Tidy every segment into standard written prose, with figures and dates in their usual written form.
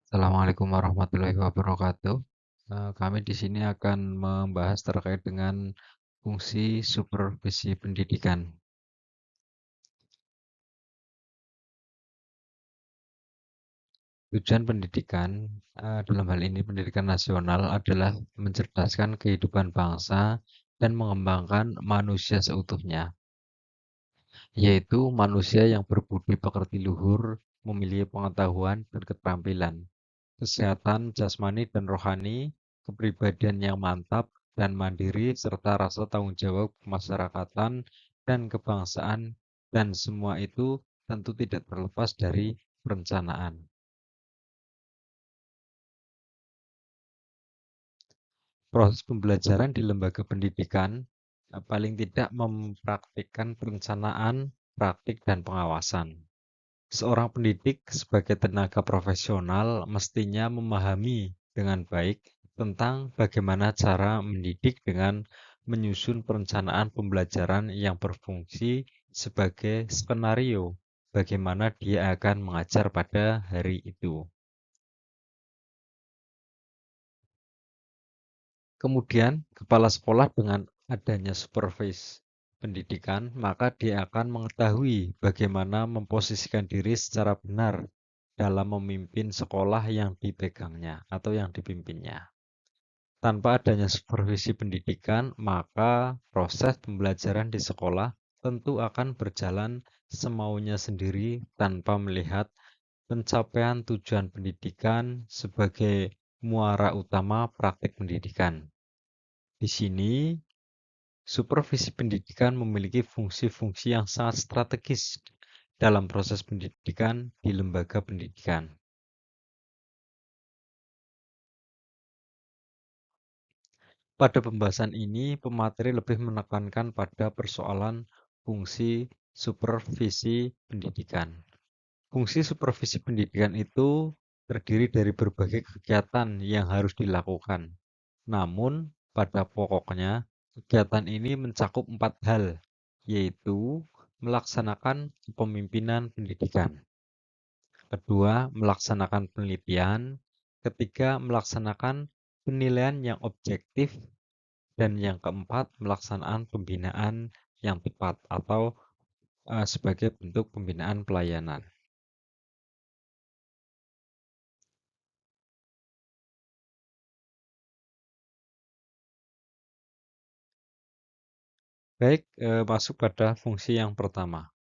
Assalamualaikum warahmatullahi wabarakatuh. Kami di sini akan membahas terkait dengan fungsi supervisi pendidikan. Tujuan pendidikan, dalam hal ini pendidikan nasional adalah mencerdaskan kehidupan bangsa dan mengembangkan manusia seutuhnya, yaitu manusia yang berbudi pekerti luhur, memiliki pengetahuan dan keterampilan, kesehatan jasmani dan rohani, kepribadian yang mantap dan mandiri, serta rasa tanggung jawab kemasyarakatan dan kebangsaan, dan semua itu tentu tidak terlepas dari perencanaan. Proses pembelajaran di lembaga pendidikan paling tidak mempraktikkan perencanaan, praktik, dan pengawasan. Seorang pendidik sebagai tenaga profesional mestinya memahami dengan baik tentang bagaimana cara mendidik dengan menyusun perencanaan pembelajaran yang berfungsi sebagai skenario bagaimana dia akan mengajar pada hari itu. Kemudian, kepala sekolah dengan adanya supervisi pendidikan, maka dia akan mengetahui bagaimana memposisikan diri secara benar dalam memimpin sekolah yang dipegangnya atau yang dipimpinnya. Tanpa adanya supervisi pendidikan, maka proses pembelajaran di sekolah tentu akan berjalan semaunya sendiri tanpa melihat pencapaian tujuan pendidikan sebagai muara utama praktik pendidikan. Di sini, supervisi pendidikan memiliki fungsi-fungsi yang sangat strategis dalam proses pendidikan di lembaga pendidikan. Pada pembahasan ini, pemateri lebih menekankan pada persoalan fungsi supervisi pendidikan. Fungsi supervisi pendidikan itu terdiri dari berbagai kegiatan yang harus dilakukan. Namun, pada pokoknya, kegiatan ini mencakup 4 hal, yaitu melaksanakan kepemimpinan pendidikan. Kedua, melaksanakan penelitian. Ketiga, melaksanakan penilaian yang objektif. Dan yang keempat, melaksanaan pembinaan yang tepat atau sebagai bentuk pembinaan pelayanan. Baik, masuk pada fungsi yang pertama,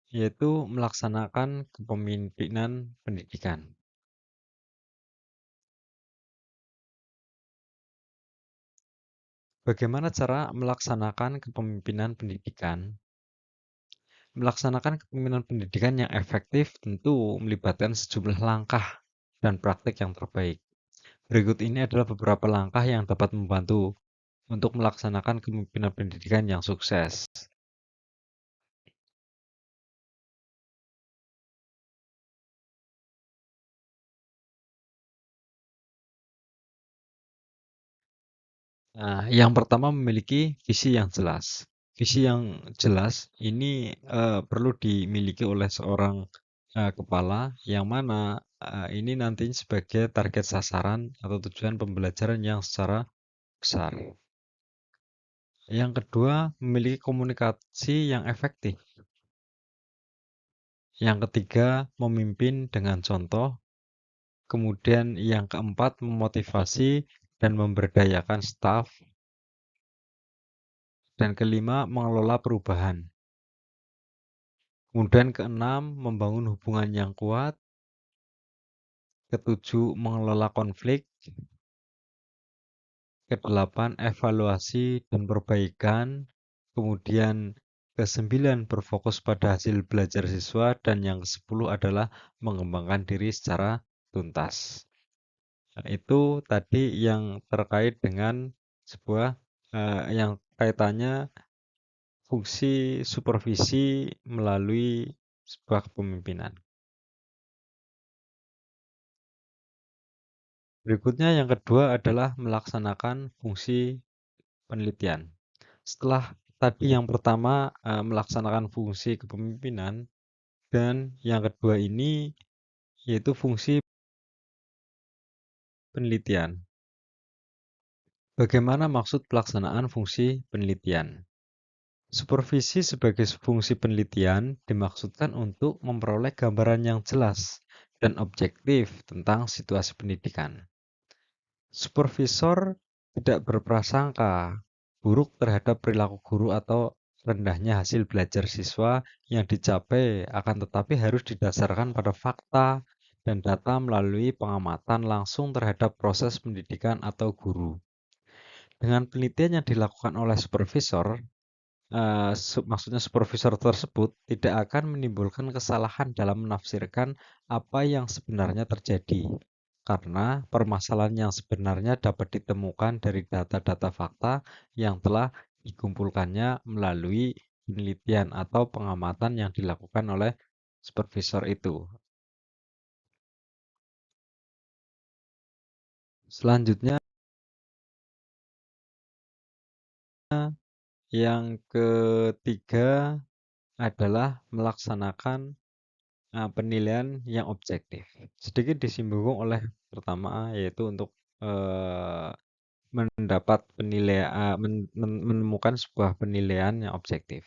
yaitu melaksanakan kepemimpinan pendidikan. Bagaimana cara melaksanakan kepemimpinan pendidikan? Melaksanakan kepemimpinan pendidikan yang efektif tentu melibatkan sejumlah langkah dan praktik yang terbaik. Berikut ini adalah beberapa langkah yang dapat membantu untuk melaksanakan kepemimpinan pendidikan yang sukses. Nah, yang pertama memiliki visi yang jelas. Visi yang jelas ini perlu dimiliki oleh seorang kepala yang mana ini nantinya sebagai target sasaran atau tujuan pembelajaran yang secara besar. Yang kedua, memiliki komunikasi yang efektif. Yang ketiga, memimpin dengan contoh. Kemudian yang keempat, memotivasi dan memberdayakan staf. Dan kelima, mengelola perubahan. Kemudian keenam, membangun hubungan yang kuat. Ketujuh, mengelola konflik. Kedelapan, evaluasi dan perbaikan. Kemudian kesembilan, berfokus pada hasil belajar siswa. Dan yang kesepuluh adalah mengembangkan diri secara tuntas. Nah, itu tadi yang terkait dengan sebuah yang kaitannya fungsi supervisi melalui sebuah kepemimpinan. Berikutnya yang kedua adalah melaksanakan fungsi penelitian. Setelah tadi yang pertama melaksanakan fungsi kepemimpinan dan yang kedua ini yaitu fungsi penelitian. Bagaimana maksud pelaksanaan fungsi penelitian? Supervisi sebagai fungsi penelitian dimaksudkan untuk memperoleh gambaran yang jelas dan objektif tentang situasi pendidikan. Supervisor tidak berprasangka buruk terhadap perilaku guru atau rendahnya hasil belajar siswa yang dicapai, akan tetapi harus didasarkan pada fakta dan data melalui pengamatan langsung terhadap proses pendidikan atau guru. Dengan penelitian yang dilakukan oleh supervisor, maksudnya supervisor tersebut tidak akan menimbulkan kesalahan dalam menafsirkan apa yang sebenarnya terjadi, karena permasalahan yang sebenarnya dapat ditemukan dari data-data fakta yang telah dikumpulkannya melalui penelitian atau pengamatan yang dilakukan oleh supervisor itu. Selanjutnya, yang ketiga adalah melaksanakan penilaian yang objektif. Sedikit disinggung oleh pertama, yaitu untuk mendapat penilaian, menemukan sebuah penilaian yang objektif.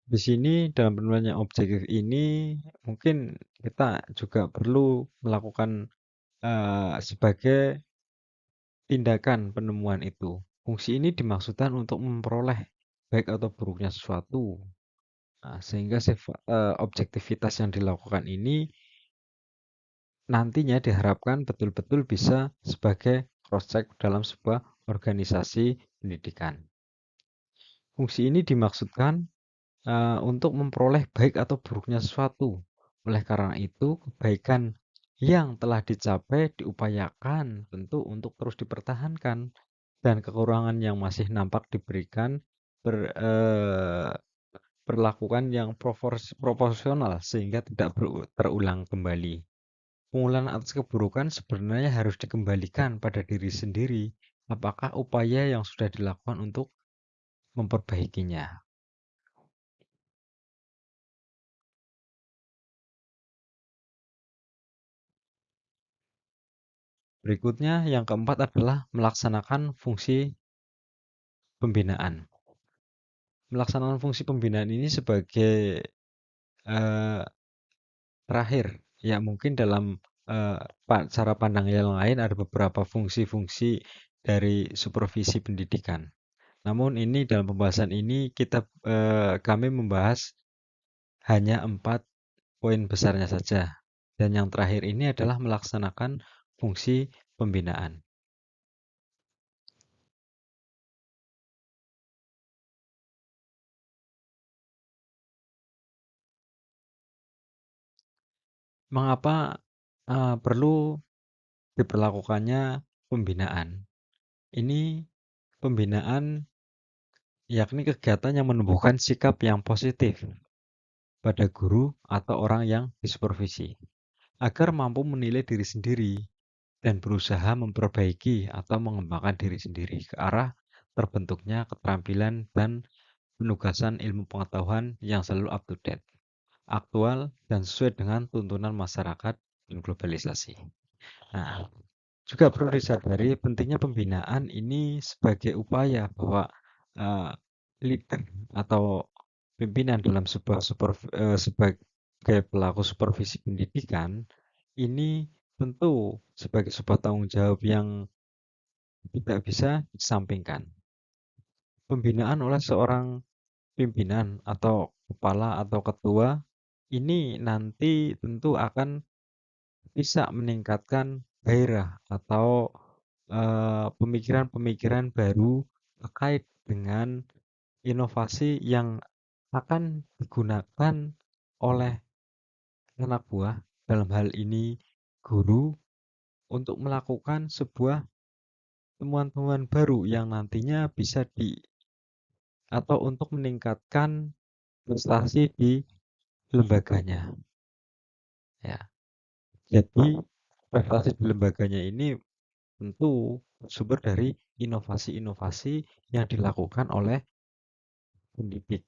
Di sini dalam penilaian yang objektif ini mungkin kita juga perlu melakukan sebagai tindakan penemuan itu. Fungsi ini dimaksudkan untuk memperoleh baik atau buruknya sesuatu. Nah, sehingga objektivitas yang dilakukan ini nantinya diharapkan betul-betul bisa sebagai cross-check dalam sebuah organisasi pendidikan. Fungsi ini dimaksudkan untuk memperoleh baik atau buruknya sesuatu. Oleh karena itu, kebaikan yang telah dicapai diupayakan tentu untuk terus dipertahankan, dan kekurangan yang masih nampak diberikan perlakukan yang proporsional sehingga tidak terulang kembali. Pengulangan atas keburukan sebenarnya harus dikembalikan pada diri sendiri. Apakah upaya yang sudah dilakukan untuk memperbaikinya? Berikutnya, yang keempat adalah melaksanakan fungsi pembinaan. Melaksanakan fungsi pembinaan ini sebagai eh, terakhir, ya mungkin dalam cara pandang yang lain ada beberapa fungsi-fungsi dari supervisi pendidikan. Namun ini dalam pembahasan ini kami membahas hanya 4 poin besarnya saja. Dan yang terakhir ini adalah melaksanakan fungsi pembinaan. Mengapa perlu diperlakukannya pembinaan? Ini pembinaan yakni kegiatan yang menumbuhkan sikap yang positif pada guru atau orang yang disupervisi, agar mampu menilai diri sendiri dan berusaha memperbaiki atau mengembangkan diri sendiri ke arah terbentuknya keterampilan dan penugasan ilmu pengetahuan yang selalu up to date, aktual, dan sesuai dengan tuntunan masyarakat dan globalisasi. Nah, juga perlu disadari pentingnya pembinaan ini sebagai upaya bahwa uh, leader atau pimpinan dalam sebagai pelaku supervisi pendidikan ini tentu sebagai sebuah tanggung jawab yang tidak bisa disampingkan. Pembinaan oleh seorang pimpinan atau kepala atau ketua ini nanti tentu akan bisa meningkatkan gairah atau pemikiran-pemikiran baru terkait dengan inovasi yang akan digunakan oleh anak buah, dalam hal ini guru, untuk melakukan sebuah temuan-temuan baru yang nantinya bisa atau untuk meningkatkan prestasi di lembaganya. Ya, jadi prestasi di lembaganya ini tentu sumber dari inovasi-inovasi yang dilakukan oleh pendidik.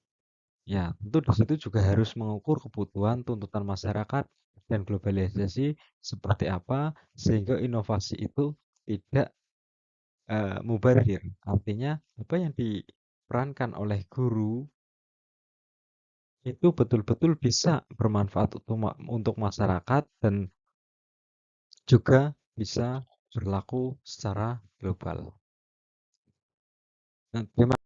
Ya, tentu di situ juga harus mengukur kebutuhan tuntutan masyarakat dan globalisasi seperti apa sehingga inovasi itu tidak mubazir. Artinya apa yang diperankan oleh guru itu betul-betul bisa bermanfaat untuk masyarakat dan juga bisa berlaku secara global. Nah, terima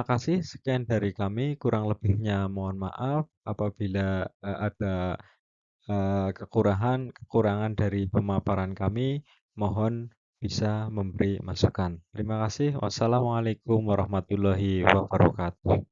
kasih sekian dari kami. Kurang lebihnya mohon maaf apabila ada kekurangan dari pemaparan kami. Mohon bisa memberi masukan. Terima kasih. Wassalamualaikum warahmatullahi wabarakatuh.